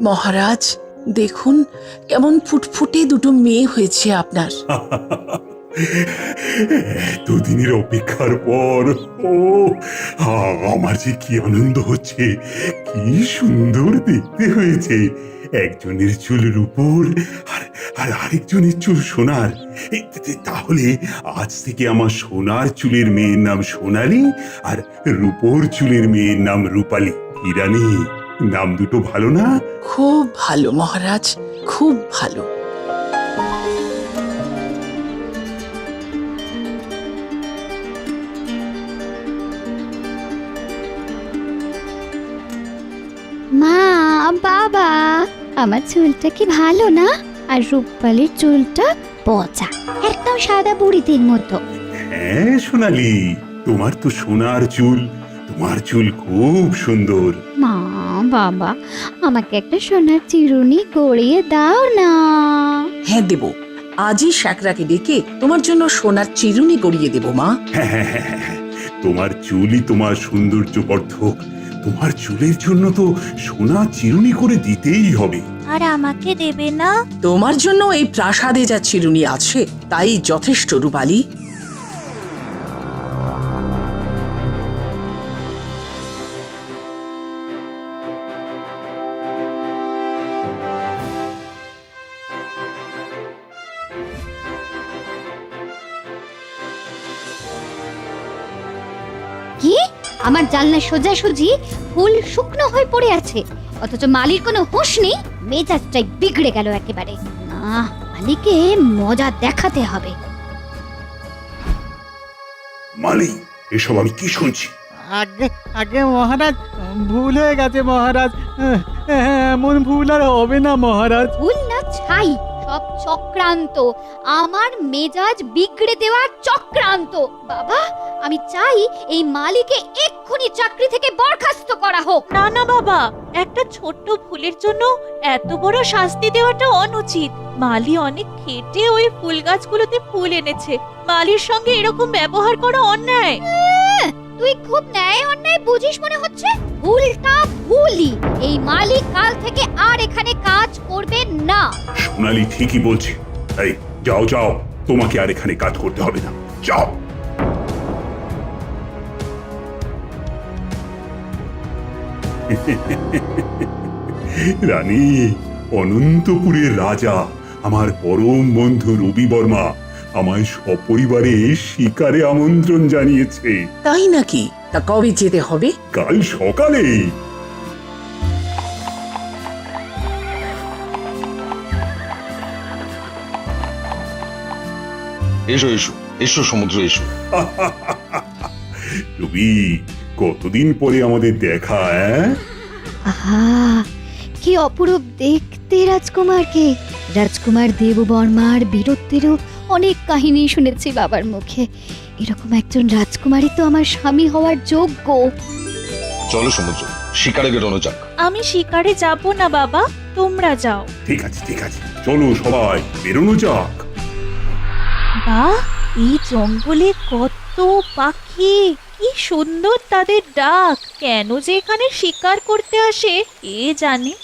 মহারাজ দেখুন কেমন ফুটফুটে দুটো মেয়ে হয়েছে আপনার। এতদিনের অপেক্ষার পর ও আমার যে কি আনন্দ হচ্ছে, কি সুন্দর দেখতে হয়েছে। একজনের চুল রূপোর আর আরেকজনের চুল সোনার। তাহলে আজ থেকে আমার সোনার চুলের মেয়ের নাম সোনালী আর রূপোর চুলের মেয়ের নাম রূপালী। হিরানি, নাম দুটো ভালো না? খুব ভালো মহারাজ, খুব ভালো। মা, বাবা, আমার চুলটা কি ভালো না? আর রূপালীর চুলটা পচা, একদম সাদা বুড়িদের মতো। হ্যাঁ সোনালী, তোমার তো সোনার চুল, তোমার চুল খুব সুন্দর। মা, বাবা, আমাকে একটা সোনার চিরুনি গড়িয়ে দাও না। হ্যাঁ দেব, আজই শাকরাকে ডেকে তোমার জন্য সোনার চিরুনি গড়িয়ে দেব মা। হ্যাঁ, তোমার চুলই তোমার সৌন্দর্য বর্ধক। তোমার চুলের জন্য তো সোনা চিরুনি করে দিতেই হবে। আর আমাকে দেবে না? তোমার জন্য এই প্রাসাদে যা চিরুনি আছে তাই যথেষ্ট রূপালী। কি? আমার জানলা সোজাসুজি ফুল শুকনো হয়ে পড়ে আছে, অথচ মালির কোনো হুঁশ নেই। মেজাজটাই বিগড়ে গেল একেবারে। না, মালিকে মজা দেখাতে হবে। মালি, এসব আমি কি শুনছি? আগে আগে মহারাজ, ভুল হয়ে গেছে মহারাজ। এমন ভুল আর হবে না মহারাজ। ভুল না ছাই, সব চক্রান্ত, আমার মেজাজ বিগড়ে দেওয়ার চক্রান্ত। বাবা, আমি চাই এই মালিকে এক্ষুনি চাকরি থেকে বরখাস্ত করা হোক। না না বাবা, একটা ছোট্ট ভুলের জন্য এত বড় শাস্তি দেওয়াটা অনুচিত। মালি অনেক খেটে ওই ফুল গাছগুলোতে ফুল এনেছে। মালির সঙ্গে এরকম ব্যবহার করা অন্যায়। তুই খুব ন্যায় অন্যায় বুঝিস মনে হচ্ছে। ভুলটা ভুলই। এই মালিক কাল থেকে আর এখানে কাজ করবে না। সোনালী ঠিকই বলছে। এই যাও, তোমাকে আর এখানে কাজ করতে হবে না, যাও। রানী, অনন্তপুরের রাজা আমার পরম বন্ধু রবি বর্মা আমায় সপরিবারে শিকারে আমন্ত্রণ জানিয়েছে। তাই নাকি? তা কবে যেতে হবে? কাল সকালে। এসো এসো এসো সমুদ্র, এসো। রবি, কতদিন পরে আমাদের দেখা। আহা, কি অপরূপ দেখতে রাজকুমারকে। রাজকুমার দেববর্মার বীরত্বেরও অনেক কাহিনী শুনেছি বাবার মুখে। এরকম একজন রাজকুমারই তো আমার স্বামী হওয়ার যোগ্য। চলো সমুদ্র, শিকারে বেরোনো যাক। আমি শিকারে যাব না বাবা, তোমরা যাও। ঠিক আছে, চলো সবাই বেরোনো যাক। বাহ, এই জঙ্গলে কত পাখি, কি সুন্দর তাদের ডাক। কেন যে এখানে শিকার করতে আসে কে জানে।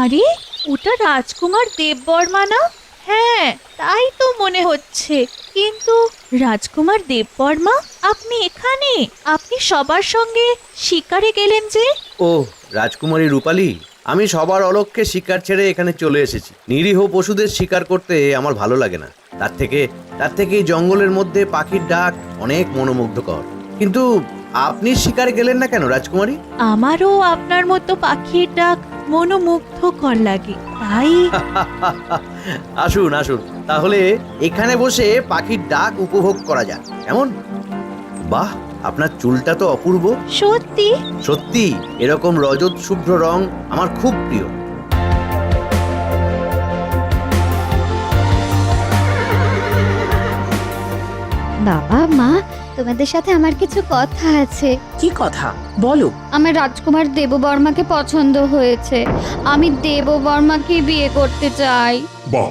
আরে, ওটা রাজকুমার দেববর্মা না? হ্যাঁ, তাই তো মনে হচ্ছে। কিন্তু রাজকুমার দেববর্মা, আপনি এখানে? আপনি সবার সঙ্গে শিকারে গেলেন যে? ও রাজকুমারী রূপালী, আমি সবার অলক্ষ্যে শিকার ছেড়ে এখানে চলে এসেছি। নিরীহ পশুদের শিকার করতে আমার ভালো লাগে না। তার থেকে এই জঙ্গলের মধ্যে পাখির ডাক অনেক মনোমুগ্ধকর। কিন্তু আপনি শিকারে গেলেন না কেন রাজকুমারী? আমারও আপনার মতো পাখির ডাক মনোমুগ্ধকর লাগে, তাই। আসুন তাহলে এখানে বসে পাখির ডাক উপভোগ করা যাক, কেমন? বাহ, আপনার চুলটা তো অপূর্ব। সত্যি এরকম রজত শুভ্র রং আমার খুব প্রিয়। বাবা, মা, তোমাদের সাথে আমার কিছু কথা আছে। কি কথা বলো? আমার রাজকুমার দেববর্মাকে পছন্দ হয়েছে। আমি দেববর্মাকে বিয়ে করতে চাই। বাহ,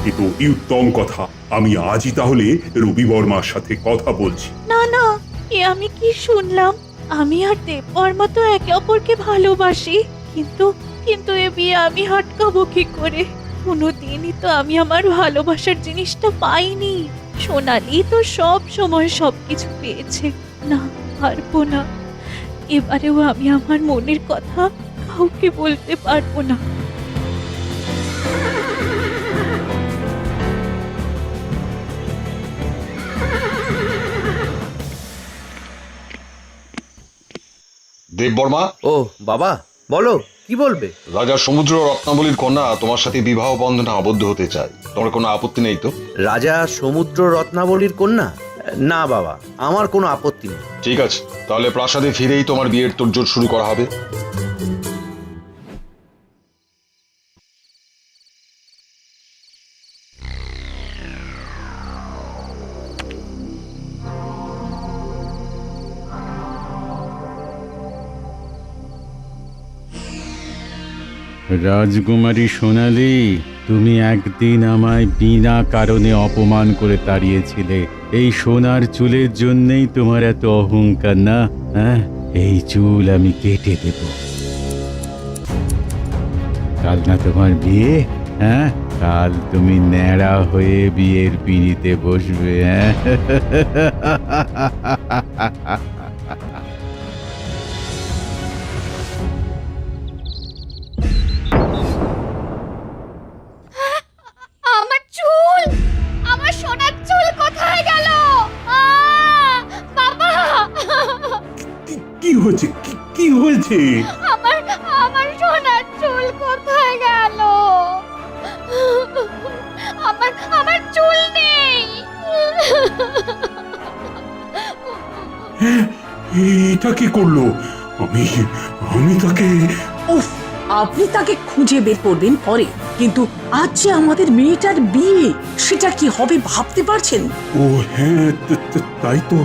এ তো অতি উত্তম কথা। আমি আজই তাহলে রবি বর্মার সাথে কথা বলছি। না না, এ আমি কি শুনলাম? আমি আর দেববর্মা তো একে অপরকে ভালোবাসি, কিন্তু কিন্তু এ বিয়ে আমি আটকাবো কি করে? কোনোদিনই তো আমি আমার ভালোবাসার জিনিসটা পাইনি। সোনালি তো সব সময় সবকিছু পেয়েছে। না, পারবো না। এবারেও আমি আমার মনের কথা কাউকে বলতে পারবো না। দেববর্মা, ও বাবা, বলো কি বলবে? রাজা সমুদ্র রত্নাবলীর কন্যা তোমার সাথে বিবাহ বন্ধনে আবদ্ধ হতে চায়। তোমার কোনো আপত্তি নেই তো? রাজা সমুদ্র রত্নাবলীর কন্যা? না বাবা, আমার কোনো আপত্তি নেই। ঠিক আছে, তাহলে প্রাসাদে ফিরেই তোমার বিয়ের তোড়জোড় শুরু করা হবে। রাজকুমারী সোনালি, তুমি একদিন আমায় বিনা কারণে অপমান করে তাড়িয়েছিলে। এই সোনার চুলের জন্যই তোমার এত অহংকার না? হ্যাঁ, এই চুল আমি কেটে দেব। কাল না তোমার বিয়ে? হ্যাঁ, কাল তুমি ন্যাড়া হয়ে বিয়ের পিঁড়িতে বসবে। হ্যাঁ আমার চুল, আমার সোনার চুল কোথায় গেল? বাবা, কি হয়েছে? কি হয়েছে? আমার আমার সোনার চুল কোথায় গেল? আমার আমার চুল নেই। এটা কি করলো? আমি আমি তাকে... উফ, আপনি তাকে খুঁজে বের করবেন পরে, কিন্তু আজ যে আমাদের মেয়েটার বিয়ে, সেটা কি হবে ভাবতে পারছেন? ও হ্যাঁ, তাই তো।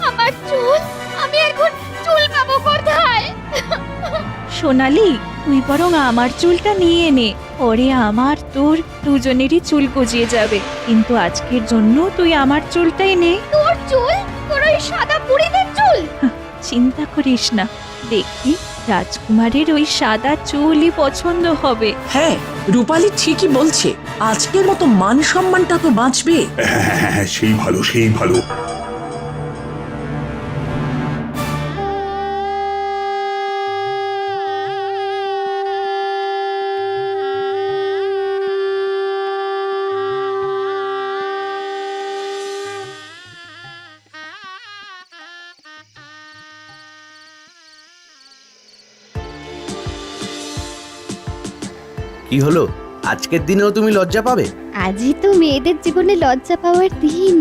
আমার চুল, আমি এখন চুল পাবো কোথায়? সোনালি, তুই বরং আমার চুলটা নিয়ে নে, পরে আমার তোর দুজনেরই চুল গজিয়ে যাবে। কিন্তু আজকের জন্য তুই আমার চুলটাই নে। তোর চুল? তোর ওই সাদা বুড়িদের চুল? চিন্তা করিস না, দেখবি রাজকুমারের ওই সাদা চুলই পছন্দ হবে। হ্যাঁ, রূপালী ঠিকই বলছে, আজকের মতো মান সম্মানটা তো বাঁচবে। হ্যাঁ, সেই ভালো, সেই ভালো। কি হলো? আজকের দিনেও তুমি লজ্জা পাবে? আজই তো মেয়েদের জীবনে লজ্জা পাওয়ার দিন।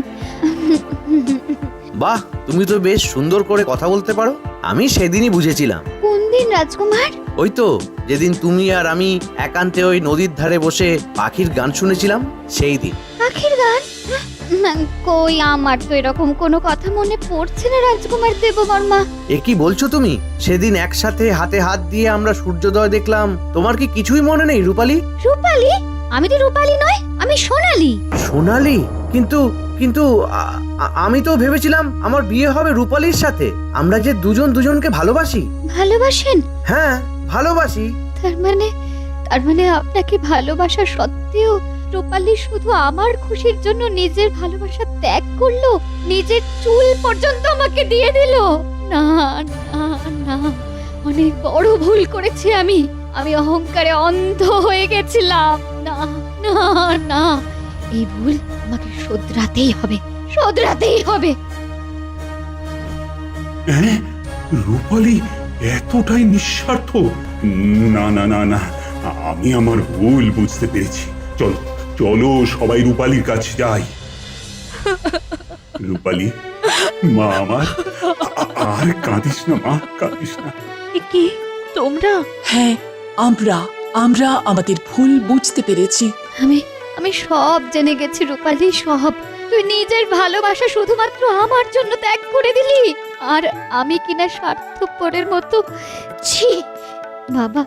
বাহ, তুমি তো বেশ সুন্দর করে কথা বলতে পারো। আমি সেদিনই বুঝেছিলাম। কোন দিন রাজকুমার? ওই তো, যেদিন তুমি আর আমি একান্তে ওই নদীর ধারে বসে পাখির গান শুনেছিলাম, সেই দিন। পাখির গান? কই, আমার তো এরকম কোনো কথা মনে পড়ছে না রাজকুমার দেববর্মা। এ কি বলছো তুমি? সেদিন একসাথে হাতে হাত দিয়ে আমরা সূর্যোদয় দেখলাম। তোমার কি কিছুই মনে নেই রূপালী? রূপালী? আমি তো রূপালী নয়, আমি সোনালী। সোনালী? কিন্তু কিন্তু আমি তো ভেবেছিলাম আমার বিয়ে হবে রূপালীর সাথে। আমরা যে দুজন দুজনকে ভালোবাসি। ভালোবাসেন? হ্যাঁ, ভালোবাসি। তার মানে আপনাকে ভালোবাসা সত্ত্বেও রূপালী শুধু আমার খুশির জন্য নিজের ভালোবাসা ত্যাগ করলো, নিজের চুল পর্যন্ত আমাকে দিয়ে দিল। না না না, অনেক বড় ভুল করেছি আমি। আমি অহংকারে অন্ধ হয়ে গেছিলাম। না না না, এই ভুল আমাকে শোধরাতেই হবে, শোধরাতেই হবে। হ্যাঁ, রূপালী এতটাই নিঃস্বার্থ? না না না না, আমি আমার ভুল বুঝতে পেরেছি। চলো চলো, সবাই রূপালীর কাছে যাই। রূপালী, মা আমার, আর কাঁদিস না মা, কাঁদিস না। এ কি, তোমরা? হ্যাঁ, আমরা আমাদের ভুল বুঝতে পেরেছি। আমি সব জেনে গেছি রূপালী, সব। তুই নিজের ভালোবাসা শুধুমাত্র আমার জন্য ত্যাগ করে দিলি, আর আমি কিনা স্বার্থপরের মতো। ছি বাবা,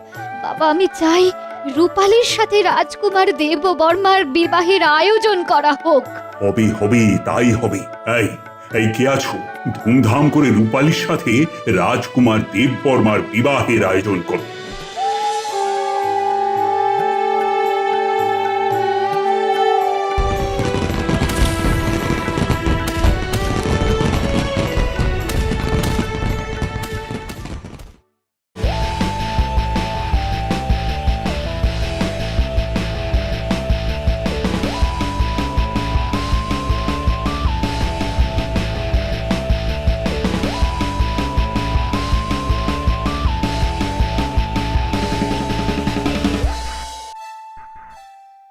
বাবা, আমি চাই রূপালীর সাথে রাজকুমার দেববর্মার বিবাহের আয়োজন করা হোক। হবে হবে, তাই হবে। এই এই কে আছো? ধুমধাম করে রূপালীর সাথে রাজকুমার দেববর্মার বিবাহের আয়োজন করো।